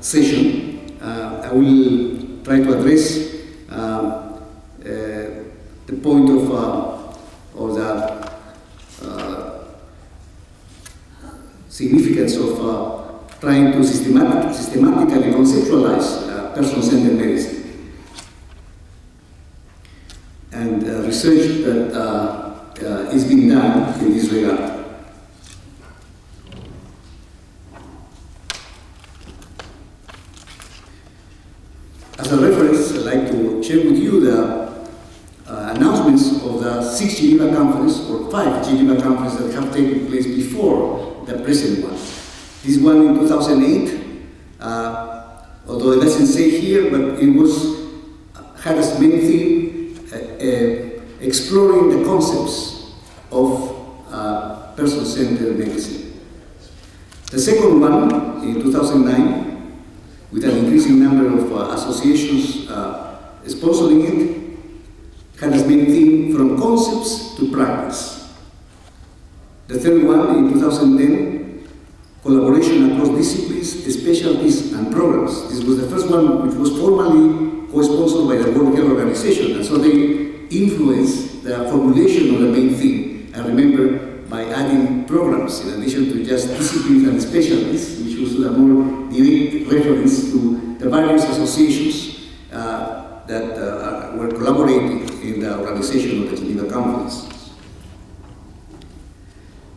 session, I will try to address the point of or the significance of trying to systematically conceptualize person-centered medicine and research that is being done in this regard. As a reference, I'd like to share with you the announcements of the 6 Geneva conferences, or 5 Geneva conferences that have taken place before the present one. This one in 2008, although it doesn't say here, but it had as main theme exploring the concepts of person-centered medicine. The second one in 2009, with an increasing number of associations sponsoring it, had as main theme from concepts to practice. The third one in 2010, collaboration across disciplines, specialties, and programs. This was the first one which was formally co-sponsored by the World Health Organization, and so they influenced the formulation of the main theme. I remember by adding programs in addition to just disciplines and specialties, which was a more direct reference to the various associations that were collaborating in the organization of the Geneva Conference.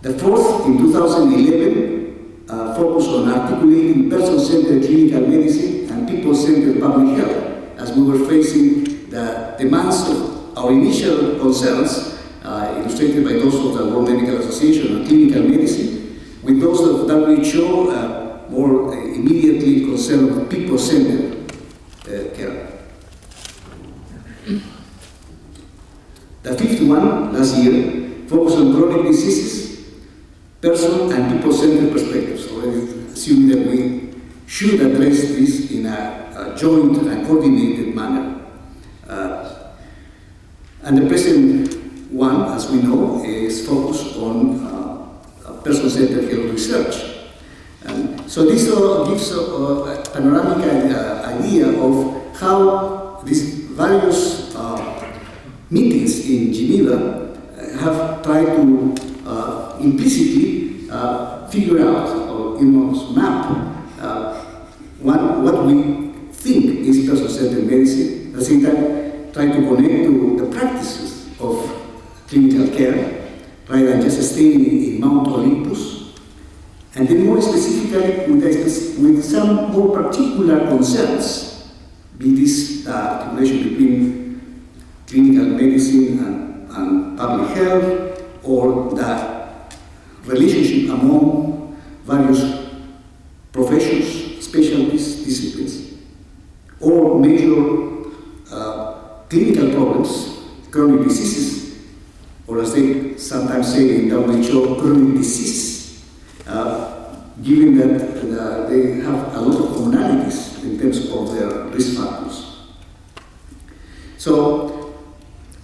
The fourth, in 2011, focused on articulating person-centered clinical medicine and people-centered public health, as we were facing the demands of our initial concerns, illustrated by those of the World Medical Association on clinical medicine, with those of WHO more immediately concerned with people-centered care. The fifth one, last year, focused on chronic diseases, person and people-centered perspectives. So I assume that we should address this in a joint and coordinated manner. And the present one, as we know, is focused on person-centered health research. And so this gives a panoramic idea of how these various meetings in Geneva have tried to implicitly figure out or map what we think is person-centered medicine, at the same time try to connect to the practices of clinical care, rather than just staying in Mount Olympus, and then more specifically with some more particular concerns, be this articulation between clinical medicine and public health, or the relationship among various professions, specialties, disciplines, or major clinical problems, chronic diseases, or as they sometimes say in WHO, chronic disease, given that they have a lot of commonalities in terms of their risk factors. So,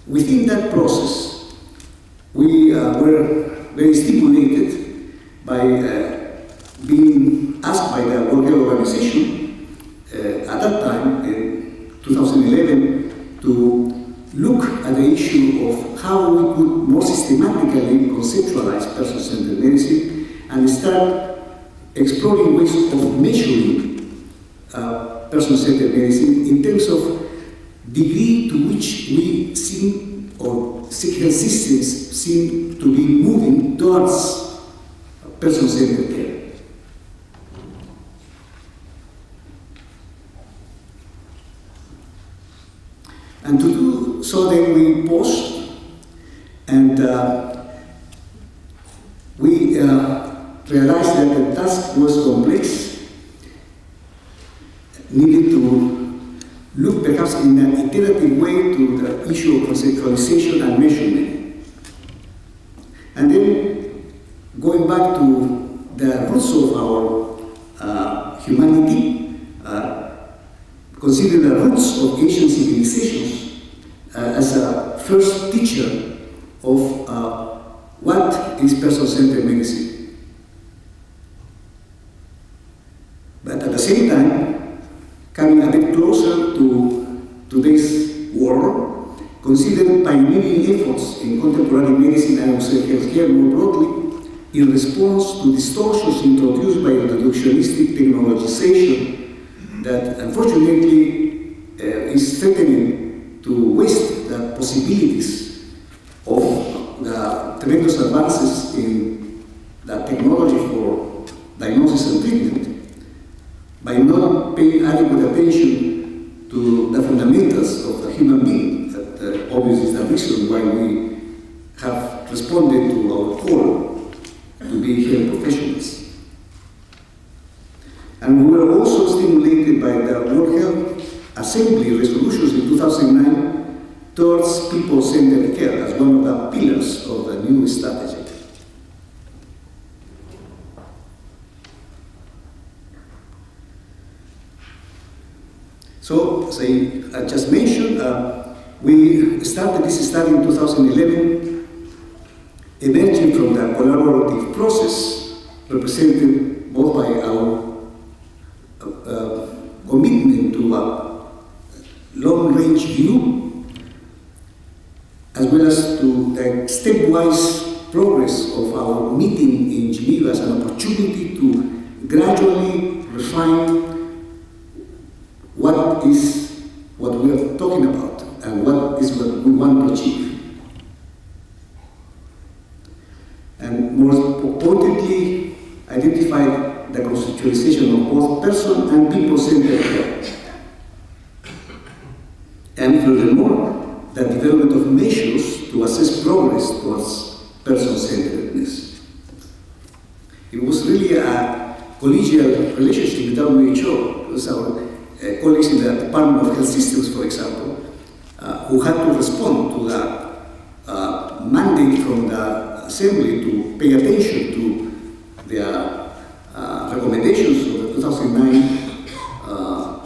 within that process, we were very stimulated by being asked by the World Health Organization at that time, in 2011, to look at the issue of how we could more systematically conceptualize person-centered medicine and start exploring ways of measuring person-centered medicine in terms of degree to which we seem, or health systems seem to be moving towards person-centered care. And to do so, then we paused and we realized that the task was complex, needed to look perhaps in an iterative way to the issue of conceptualization and measurement. And then going back to the roots of our humanity, consider the roots of ancient civilizations as a first teacher of what is person-centered medicine. But at the same time, coming a bit closer to today's world, consider pioneering efforts in contemporary medicine and also healthcare more broadly in response to distortions introduced by reductionistic technologization that unfortunately is threatening to waste the possibilities of the tremendous advances in the technology for diagnosis and treatment by not paying adequate attention to the fundamentals of the human being. That obviously is the reason why we have responded to our call to be health professionals. And we were also stimulated by the World Health Assembly resolutions in 2009 towards people-centered care as one of the pillars of the new strategy. So, as I just mentioned, we started this study in 2011, emerging from the collaborative process represented both by our commitment to a long-range view, as well as to the stepwise progress of our meeting in Geneva as an opportunity to gradually refine what is what we are talking about and what is what we want to achieve. And more pointedly, identify the conceptualization of both person and people-centered care. And furthermore, the development of measures to assess progress towards person-centeredness. It was really a collegial relationship with WHO, because our colleagues in the Department of Health Systems, for example, who had to respond to the mandate from the Assembly to pay attention to the recommendations of the 2009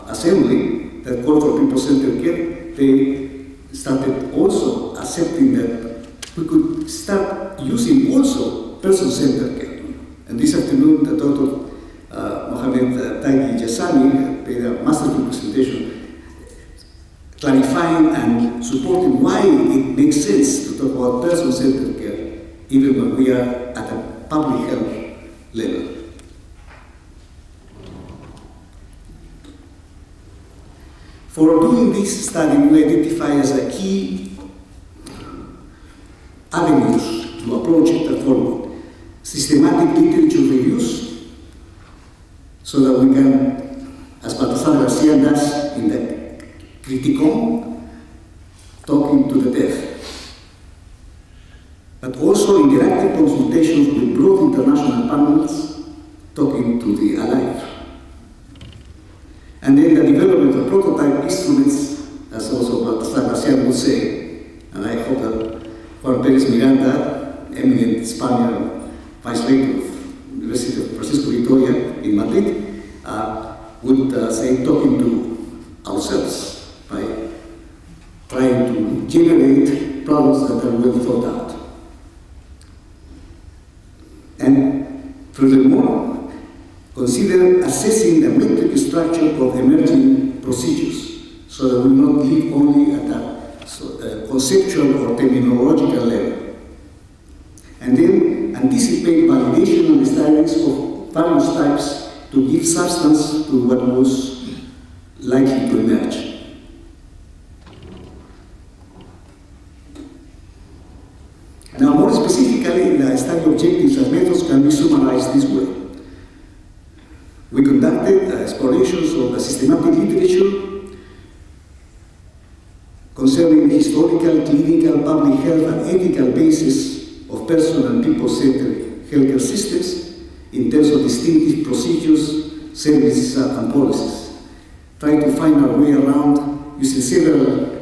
Assembly that called for people-centered care. They started also accepting that we could start using also person-centered care. And this afternoon, the Dr. Mohamed Taghi Jassami made a masterful presentation clarifying and supporting why it makes sense to talk about person-centered care, even when we are at a public health level. For doing this study, we identify as a key avenues to approach the following: systematic literature reviews, so that we can, as Baltasar Garcia does in the Criticon, talking to the deaf, but also interactive consultations with broad international panels, talking to the alive. And then the development of prototype instruments, as also Baltasar Garcia would say, and I hope that Juan Pérez Miranda, eminent Spaniard vice rector of the University of Francisco Vitoria in Madrid, would say talking to ourselves by trying to generate products that are well thought out. And furthermore, consider assessing the metric structure of emerging procedures, so that we not live only at a conceptual or terminological level. And then anticipate validation and studies of various types to give substance to what was likely to emerge. Now, more specifically, the study objectives and methods can be summarized this way. We conducted explorations of the systematic literature concerning the historical, clinical, public health, and ethical basis of person and people-centered healthcare systems in terms of distinctive procedures, services, and policies. Trying to find our way around using several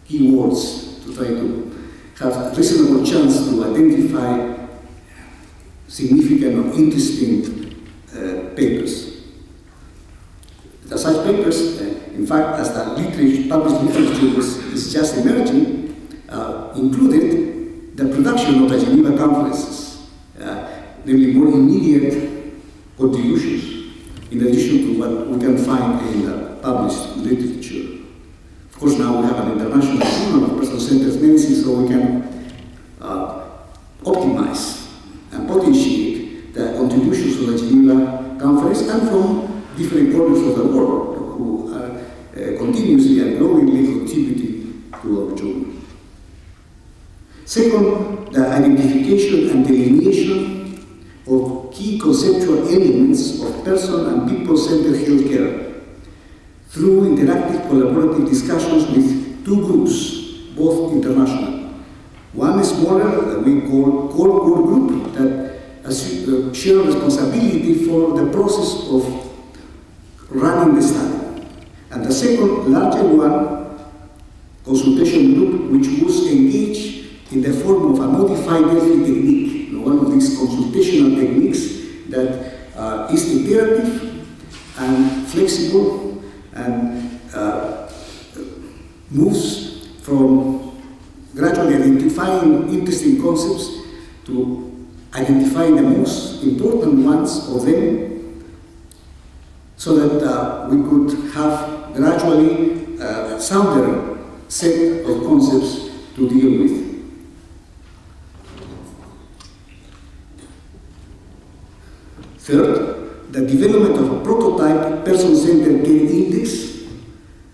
keywords to try to have a reasonable chance to identify significant or interesting papers. Such papers, in fact, as the literature, published literature is just emerging, included the production of the Geneva conferences, namely more immediate contributions, in addition to what we can find in the published literature. Of course, now we have an international journal of person-centered medicine, so we can optimize and potentiate the contributions of the Geneva Conference and from different corners of the world who are continuously and growingly contributing to our journal. Second, the identification and delineation of key conceptual elements of person and people-centered healthcare through interactive collaborative discussions with two groups, both international. One is smaller that we call core group that share responsibility for the process of running the study. And the second, larger one, consultation group, which was engaged in the form of a modified Delphi technique, one of these consultational techniques that is iterative and flexible and moves from gradually identifying interesting concepts to identifying the most important ones of them so that we could have gradually a sounder set of concepts to deal with. Third, the development of a prototype person-centered care index,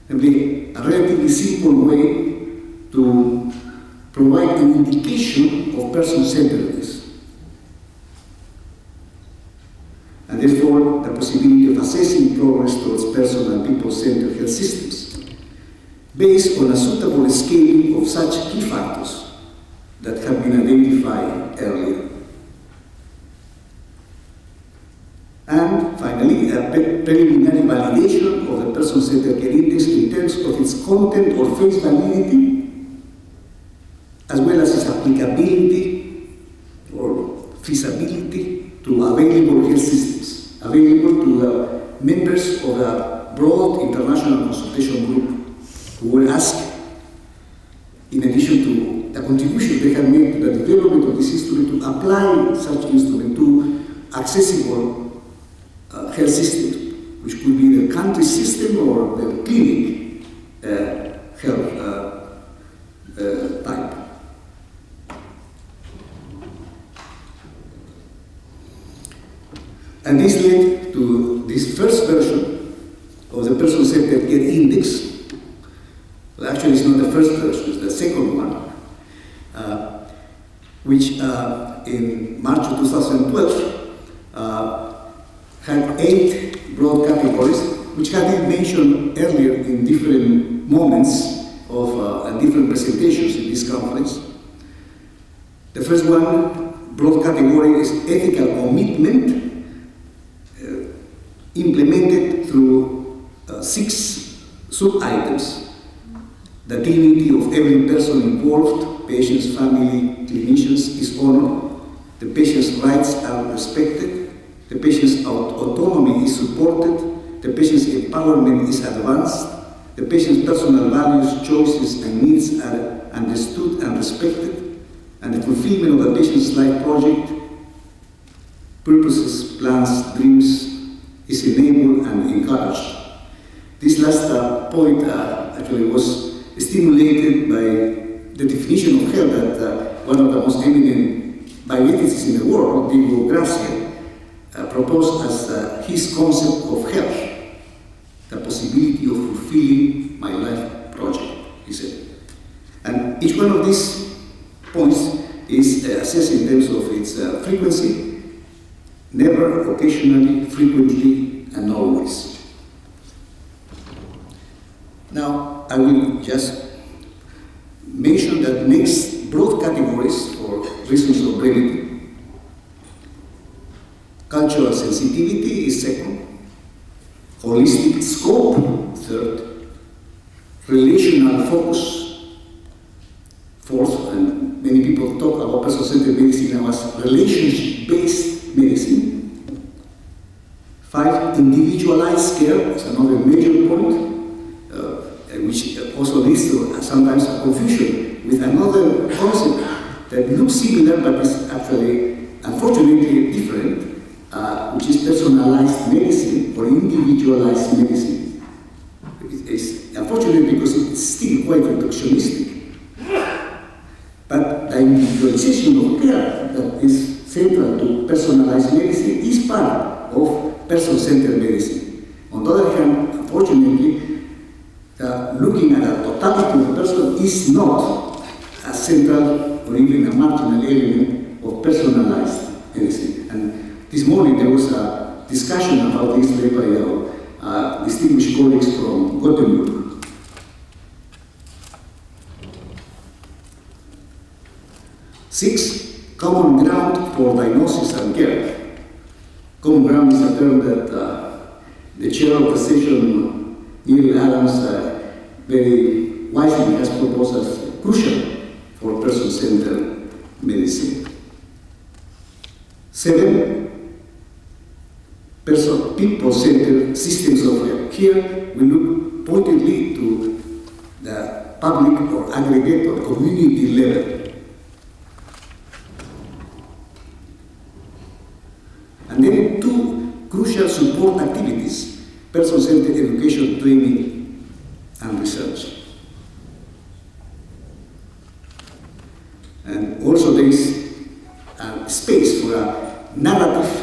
namely a relatively simple way to provide an indication of person-centeredness, and therefore the possibility of assessing progress towards person and people-centered health systems based on a suitable scaling of such key factors that have been identified earlier. And finally, a preliminary validation of the person-centered care index in terms of its content or face validity, as well as its applicability or feasibility to available health systems, available to the members of the broad international consultation group who were asked, in addition to the contribution they have made to the development of this instrument, to apply such instrument to accessible health systems, which could be the country system or the clinic health type. And this led to this first version of the person-centered care index. Well, actually, it's not the first version, it's the second one, which in March of 2012 had 8 broad categories, which had been mentioned earlier in different moments of and different presentations in this conference. The first one, broad category, is ethical commitment, implemented through 6 sub-items. The dignity of every person involved, patients, family, clinicians, is honored. The patient's rights are respected. The patient's autonomy is supported. The patient's empowerment is advanced. The patient's personal values, choices, and needs are understood and respected. And the fulfillment of the patient's life project, purposes, plans, dreams, is enabled and encouraged. This last point actually was stimulated by the definition of health that one of the most eminent bioethicists in the world, Diego Gracia, proposed as his concept of health, the possibility of fulfilling my life project, he said. And each one of these points is assessed in terms of its frequency, never, occasionally, frequently, and always. Now, I will just mention that next broad categories for reasons of brevity. Cultural sensitivity is second. Holistic scope, third. Relational focus, fourth, and many people talk about person-centered medicine now as relationship-based medicine. 5, individualized care is another major point, which also leads to sometimes a confusion with another concept that looks similar but is actually, unfortunately, different, which is personalized medicine or individualized medicine. is unfortunate because it's still quite reductionistic. But the individualization of care that is central to personalized medicine is part of person-centered medicine. On the other hand, unfortunately, looking at the totality of the person is not a central or even a marginal element of personalized medicine. And this morning there was a discussion about this led by our distinguished colleagues from Gothenburg. 6, common ground for diagnosis and care. Common ground is a term that the chair of the session, Neil Adams, very wisely has proposed as crucial for person-centered medicine. 7, people-centered systems of care. Here we look pointedly to the public or aggregate or community level. And then 2 crucial support activities: person-centered education, training, and research. And also there is space for a narrative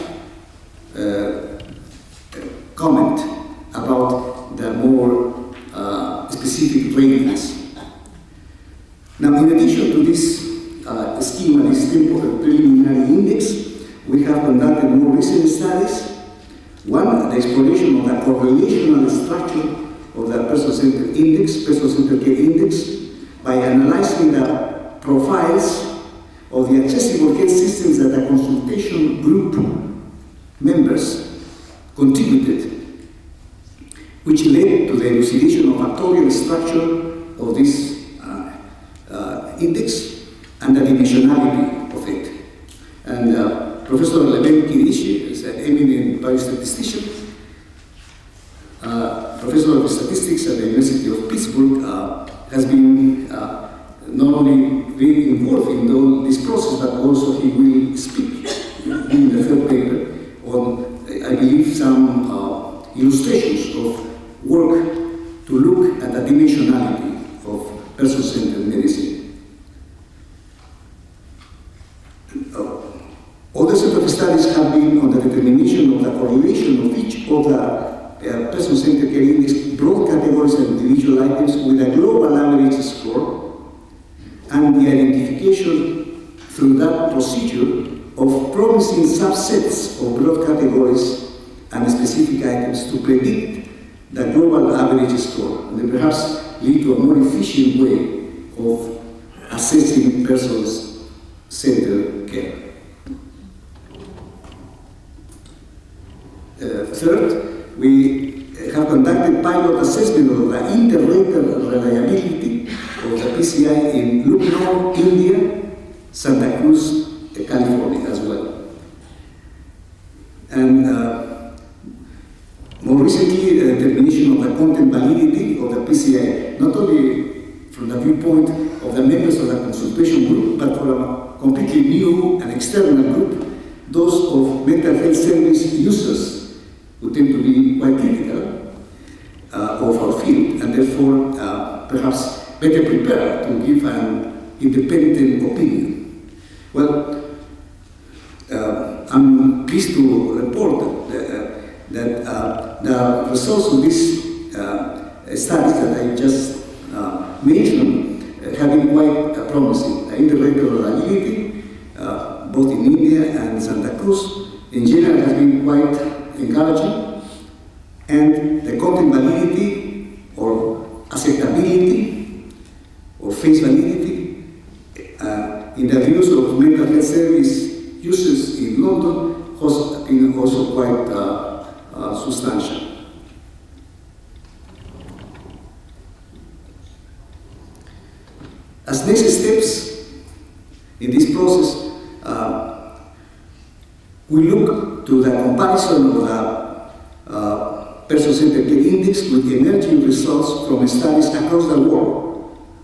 comment about the more specific areas. Now, in addition to this schema, this preliminary index, we have conducted more recent studies. One, the exploration of the correlational structure of the person-centered index, person-centered care index, by analyzing the profiles of the accessible care systems that the consultation group members contributed, which led to the elucidation of factorial structure of this index and the dimensionality of it. And Professor Leven Kirishi is an eminent biostatistician, professor of statistics at the University of Pittsburgh, has been not only very involved in all this process, but also he will speak in the third paper on, I believe, some illustrations of work to look at the dimensionality of person-centered medicine. Other set of studies have been on the determination of the correlation of each of the person-centered care index broad categories and individual items with a global average score, and the identification through that procedure of promising subsets of broad categories and specific items to predict the global average score, and then perhaps lead to a more efficient way of assessing persons-centered care. Third, we have conducted pilot assessment of the inter-rater reliability of the PCI in Lucknow, India, Santa Cruz, California as well. And more recently, the determination of the content validity of the PCI, not only from the viewpoint of the members of the consultation group, but from a completely new and external group, those of mental health service users, who tend to be quite critical of our field, and therefore perhaps better prepared to give an independent opinion. Well, I'm pleased to report that the results of these studies that I just mentioned have been quite promising. The inter-rater reliability, both in India and Santa Cruz, in general has been quite encouraging, and the content validity or acceptability or face validity in the views of mental health service users in London has been also quite substantial. As next steps in this process, we look to the comparison of the person-centered care index with the emerging results from studies across the world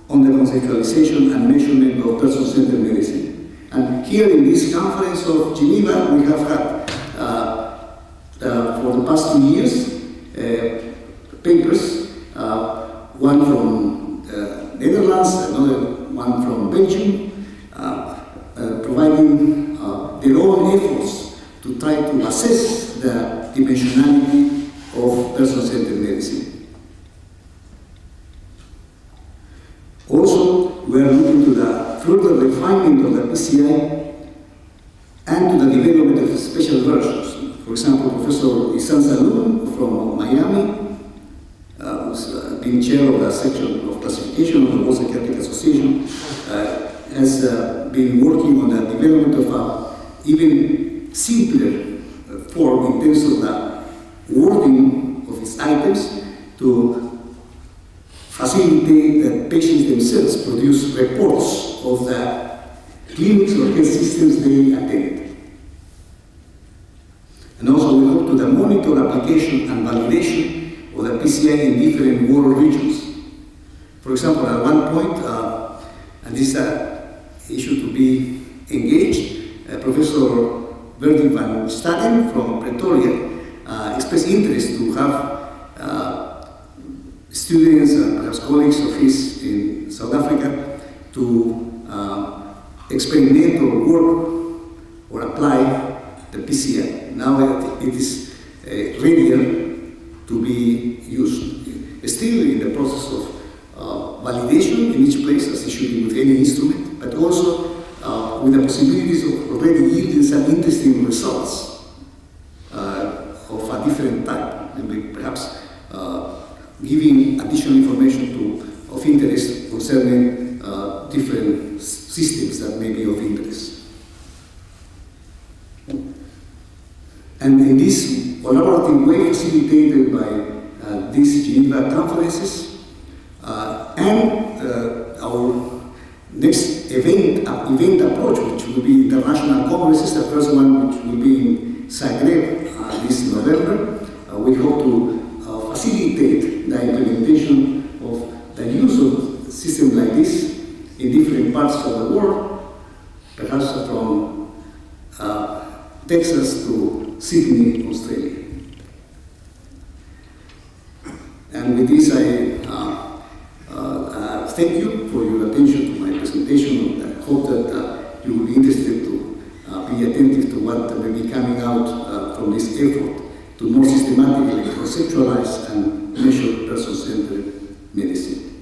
on the conceptualization and measurement of person-centered medicine. And here in this conference of Geneva, we have had, for the past 2 years, papers one from Netherlands, another one from Belgium, providing their own efforts to try to assess the dimensionality of person-centered medicine. Also, we are looking to the further refinement of the PCI and to the development of special versions. For example, Professor Isan Saloon from Miami, who's been chair of the section of classification of the World Psychiatric Association, has been working on the development of an even simpler form in terms of the wording of its items to facilitate that patients themselves produce reports of the clinics or health systems they attend. And also we hope to monitor application and validation of the PCI in different world regions. For example, at one point, and this is an issue to be engaged, Professor Verdi van Staden from Pretoria expressed interest to have students and perhaps colleagues of his in South Africa to experiment or work or apply the PCI. Now it is readier to be used. Still in the process of validation in each place, as it should be with any instrument, but also with the possibilities of already yielding some interesting results of a different type, and perhaps giving additional information of interest concerning different systems that may be of interest. And in this collaborative way facilitated by these Geneva conferences and our next event approach, which will be international congresses, the first one which will be in Zagreb this November, we hope to facilitate the implementation of the use of systems like this in different parts of the world, perhaps from Texas to Sydney, Australia. And with this, I thank you for your attention to my presentation. I hope that you will be interested to be attentive to what may be coming out from this effort to more systematically conceptualize and measure person-centered medicine.